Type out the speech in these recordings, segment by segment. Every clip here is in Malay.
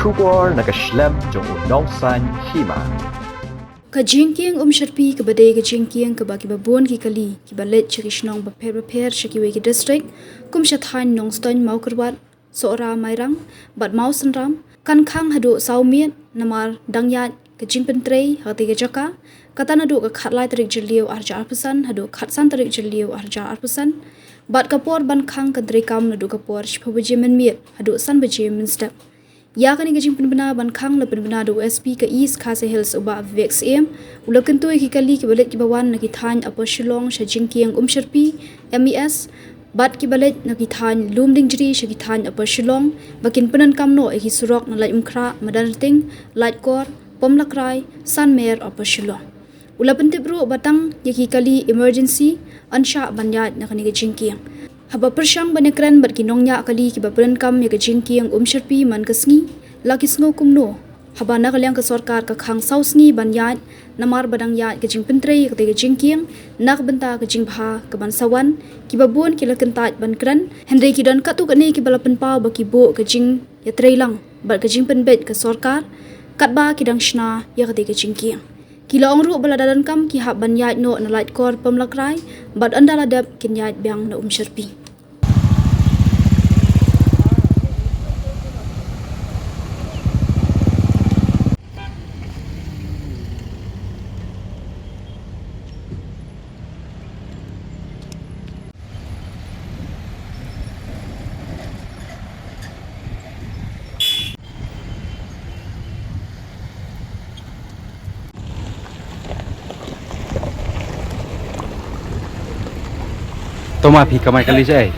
Shubor nakaslem jong unongsan hima. Kajingking Sharpi kabade kajingking kabaki babon ki kali ki balet chikishnong baper shakiwe ki district shathain nongstoin maukerwat soora mairang bat mausenram kan khang hadu saumiet namar dangyat kajing pentrei hati kajaka katana du ka khatlai tarik jiliu arja arpusan hadu khatsan tarik jiliu arja arpusan bat kapor ban khang kadri kam nadu kapor shphabaje menmiet hadu san baje menstep ya kani kajing penbena ban khang la penbena do SP ka East Khase Hills uba Vex M ulakan tu ki kali ki balet ki bawan na ki than apa Shillong shajing kiang Sharpi MES bat ki balet na ki than lumding jri shaki than apa Shillong bakin penan kamno e ki surok na lai umkhra madarting light kor pomlakrai san mer apa Shillong ulapan tibru batang yaki kali emergency ansha banyat na kani kajing kiang haba persyang banekran bat kinongnya kali ki baperan kam ya kajingki yang Sharpi man kasngi laki sngo kumno haba na kalyang ka sarkar ka khang sausngi banyat namar badang ya kajing pentrei ka kajingki nak benta kajing bha ka ban sawan ki babon ki lakentat bankran hendai ki dan katu kani ki balapan pa ba ki bo kajing ya treilang bat kajing penbet ka sarkar katba ki dang shna ya ka kajingki kila ongru baladadan kam ki hab banyat no na light kor pamlakrai bat andala dab kinyat biang na Sharpi Toma pi kamai kali sai.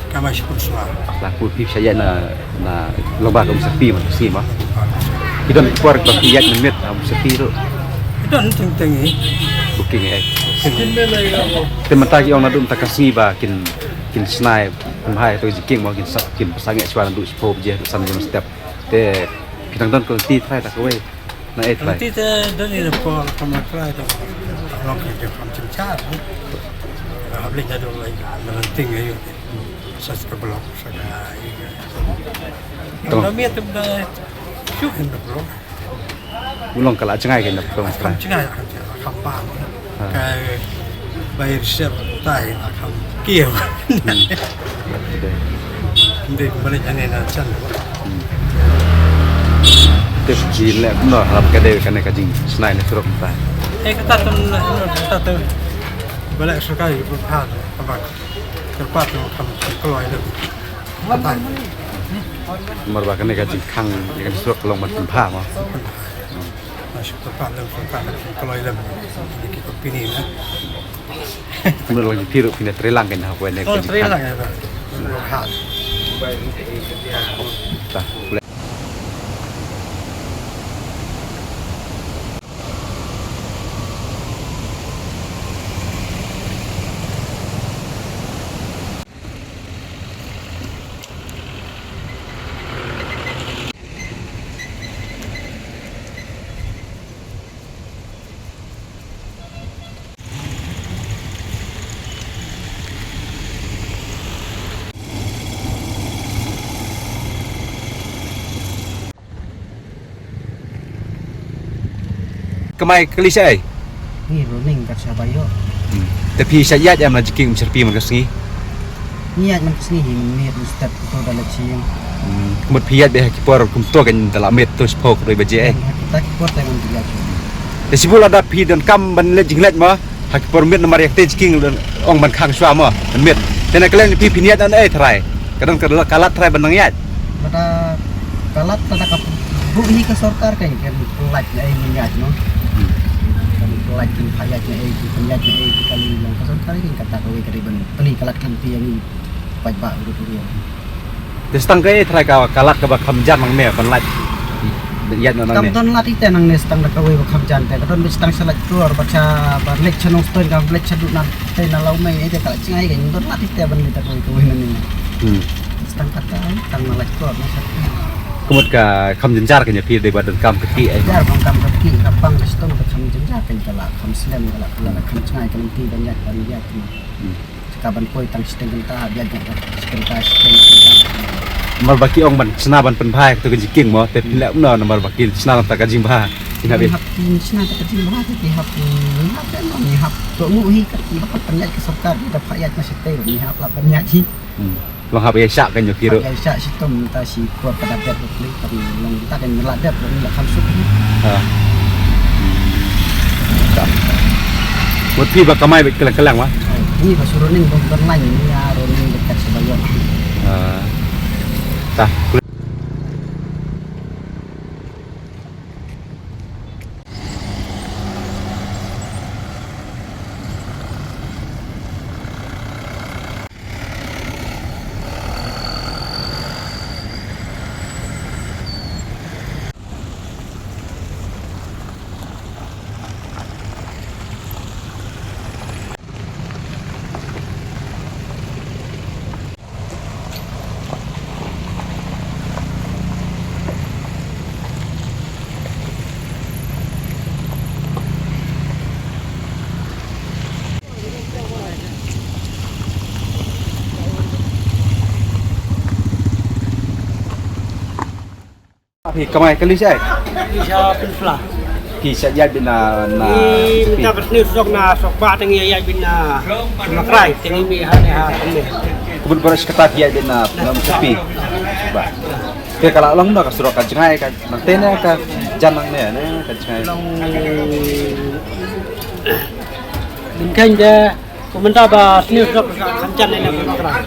Kamai sponsor. La ku pi saya na lomba Sharpi man si ma. Idon kuar ba pi yat met Sharpi tu. Idon ting Booking ai. Temata ki ona dum takasi ba kin snai hai to jiking ma kin pasange swaran du spop je san jam step. Te kitang don ko ti trai ta ko na et trai. Ti te don ni po kamai trai to. Long ke from chat. Hablik ada lagi melenting ayo. Sas ke blok saya. Kami tu dah syuk hendak blok. Ulong kala cengai ke nak tong trai. Cengai kapal. Kai bayar siap tai akan kieu. Hindi balik ane na chan. Tep jile no harap kade kana kajing snai na surok tai. Kata tu balik sekali berpahal apa terpat macam keluar itu apa Mar ba kana kajing khang yang surok long man pha ma. Masuk terpat keluar itu ini kita pilih lah. Mun lagi piru pina trelang kan apa ne Oh kajing. terima ya berpahal. Ta. Kamai kali sai. Ni running kat Sabayo. Tapi saya jam na jiking Sharpi man kasngi. Niat man kesini ni step tu dalam cium. Kemut piat be ki por kum to kan dalam met to spok roi baje. Kita kuat dengan dia. Desibul ada pi dan kam ban le jinglet ma. Hak por met namar yak te jiking ong ban khang swa ma. Met. Tena kalen pi piniat an trai. Kadang kalat trai ban yat. Pada kalat pada kap bukti ke sarkar kan pelat ni niat no. Pelat ni hayatnya penyakit kali yang ke sarkar ni kata kau keriban. Peli kalat kan tiang ni pajak urut-urut. Destang ke trai ka kalat ka ba kham jan mang me ban lat. Yat no nang ne. Kam ton latih tenang ni stang dah kau kham jan te. Kadon stang salat keluar baca bar lecture nong story kam lecture duk nan te na lau mai ite kalat cingai kan ton latih te ban kita kau ni. Stang kata tang malat keluar masa. Kemut ka kham jenjar kan ya pi de badan kam keti ai. Jar bang kam kaki kapang stong ke kham jenjar kan kala kham slam kala kham cingai kan ti banyak banyak. Kaban koi tang steng ta biar kan steng ta. mal baki ong ban senaban penpai tu jiking mo te pilek no mal baki senaban tak jimba Ini hap sina tak kecil banget di hap kan ni hap tu muhi kat dapat penyat ke serkar dapat hayat masih tahu ni hap lah penyat sih. long hab ya syak kan yo kira Pakai syak sitom ta si kuat pada dat bukli tapi long kita kan meladap ni lah kamsuk ni. ha buat pi bakamai bet kelang-kelang wah Ini pasurunin bongkar lain ni arunin dekat sebagian. tah thì kamai kali sai Bisa penflah. ki syak yat bina na Ni minta bersni sok na sok ba tengi ayat bina makrai tengi mi hane ha kami. kubun beras ketat yat bina nam sepi ba ke kalau long no ka surok ka jengai ka nantena ka janang ne ka jengai Long min kan dia komentar ba sni sok kancan ni makrai.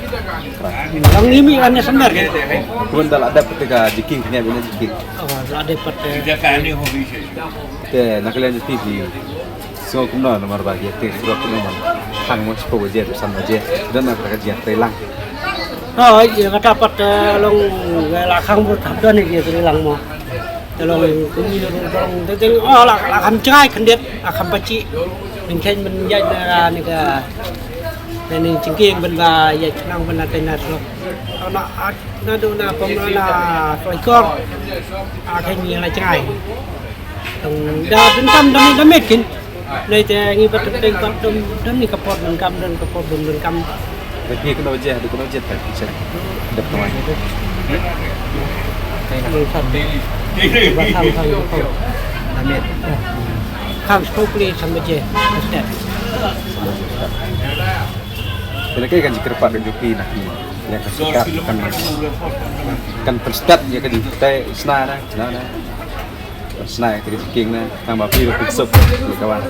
Long ni mi ane semer kan. kubun dal ada ketika jiking ne bina jiking Oh, ada pat te nakalian TV so kumno nomor bagi te surok kumno hang mo sepo je sam je dan nak ka je telang Oh, iya kata pat long la khang bu thap dan ni dia lang mo. Long cũng như long tên oh là khăm trai khăn điệt khăm pachi mình khen mình dạy ra này cả nên chính kiên bên và dạy năng bên là tên là nó đâu là cũng là phải con khen nhiều là trai đã đến tâm đã mệt kín đây thì nghi vật tên con đâm đi kapot mình cầm tapi kena je ada kena je tak bisa dap noi mình thật và tham spokli sama je step Bila kaya kan jika dapat joki nak yang kesukat kan perstat ya kan tay sna na sna ke jiking na tambah pi berpisuk kawan